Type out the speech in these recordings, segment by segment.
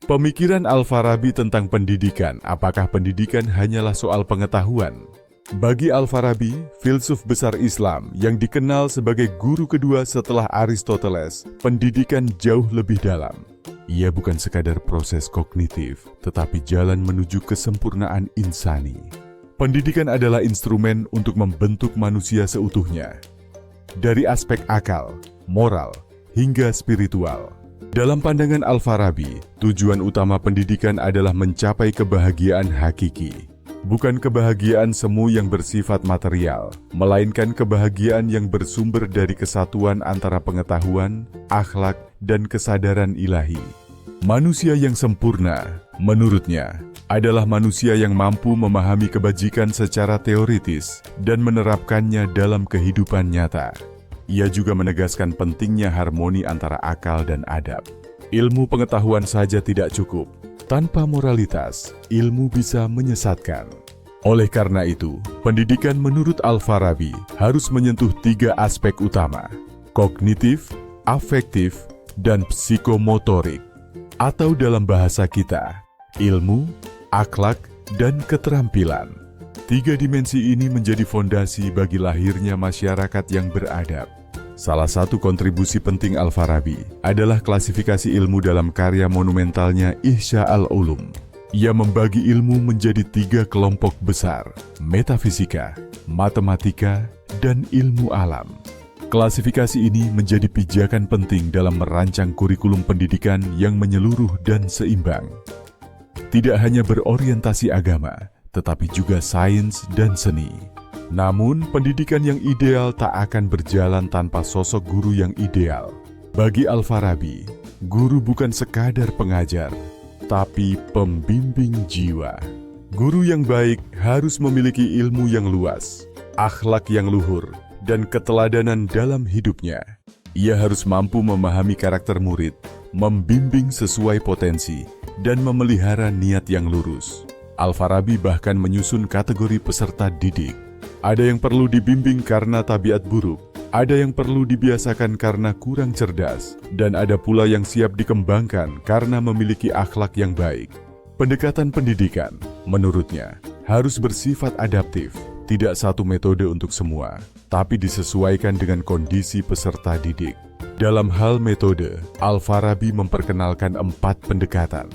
Pemikiran Al-Farabi tentang pendidikan, apakah pendidikan hanyalah soal pengetahuan? Bagi Al-Farabi, filsuf besar Islam yang dikenal sebagai guru kedua setelah Aristoteles, pendidikan jauh lebih dalam. Ia bukan sekadar proses kognitif, tetapi jalan menuju kesempurnaan insani. Pendidikan adalah instrumen untuk membentuk manusia seutuhnya, dari aspek akal, moral, hingga spiritual. Dalam pandangan Al-Farabi, tujuan utama pendidikan adalah mencapai kebahagiaan hakiki. Bukan kebahagiaan semu yang bersifat material, melainkan kebahagiaan yang bersumber dari kesatuan antara pengetahuan, akhlak, dan kesadaran ilahi. Manusia yang sempurna, menurutnya, adalah manusia yang mampu memahami kebajikan secara teoritis dan menerapkannya dalam kehidupan nyata. Ia juga menegaskan pentingnya harmoni antara akal dan adab. Ilmu pengetahuan saja tidak cukup. Tanpa moralitas, ilmu bisa menyesatkan. Oleh karena itu, pendidikan menurut Al-Farabi harus menyentuh 3 aspek utama: kognitif, afektif, dan psikomotorik. Atau dalam bahasa kita, ilmu, akhlak, dan keterampilan. 3 dimensi ini menjadi fondasi bagi lahirnya masyarakat yang beradab. Salah satu kontribusi penting Al-Farabi adalah klasifikasi ilmu dalam karya monumentalnya Ihya al-Ulum. Ia membagi ilmu menjadi 3 kelompok besar: metafisika, matematika, dan ilmu alam. Klasifikasi ini menjadi pijakan penting dalam merancang kurikulum pendidikan yang menyeluruh dan seimbang. Tidak hanya berorientasi agama, tetapi juga sains dan seni. Namun, pendidikan yang ideal tak akan berjalan tanpa sosok guru yang ideal. Bagi Al-Farabi, guru bukan sekadar pengajar, tapi pembimbing jiwa. Guru yang baik harus memiliki ilmu yang luas, akhlak yang luhur, dan keteladanan dalam hidupnya. Ia harus mampu memahami karakter murid, membimbing sesuai potensi, dan memelihara niat yang lurus. Al-Farabi bahkan menyusun kategori peserta didik. Ada yang perlu dibimbing karena tabiat buruk, ada yang perlu dibiasakan karena kurang cerdas, dan ada pula yang siap dikembangkan karena memiliki akhlak yang baik. Pendekatan pendidikan, menurutnya, harus bersifat adaptif, tidak satu metode untuk semua, tapi disesuaikan dengan kondisi peserta didik. Dalam hal metode, Al-Farabi memperkenalkan 4 pendekatan: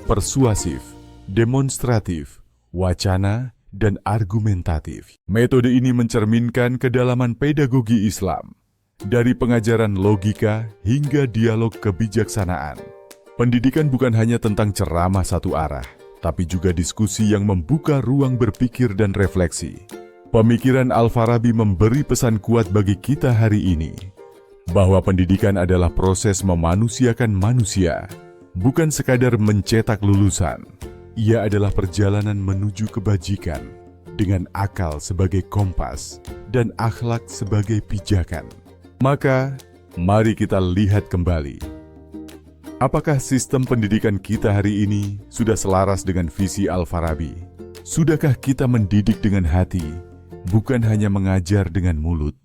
persuasif, demonstratif, wacana, dan argumentatif. Metode ini mencerminkan kedalaman pedagogi Islam, dari pengajaran logika hingga dialog kebijaksanaan. Pendidikan bukan hanya tentang ceramah satu arah, tapi juga diskusi yang membuka ruang berpikir dan refleksi. Pemikiran Al-Farabi memberi pesan kuat bagi kita hari ini, bahwa pendidikan adalah proses memanusiakan manusia, bukan sekadar mencetak lulusan. Ia adalah perjalanan menuju kebajikan, dengan akal sebagai kompas dan akhlak sebagai pijakan. Maka, mari kita lihat kembali. Apakah sistem pendidikan kita hari ini sudah selaras dengan visi Al-Farabi? Sudahkah kita mendidik dengan hati, bukan hanya mengajar dengan mulut?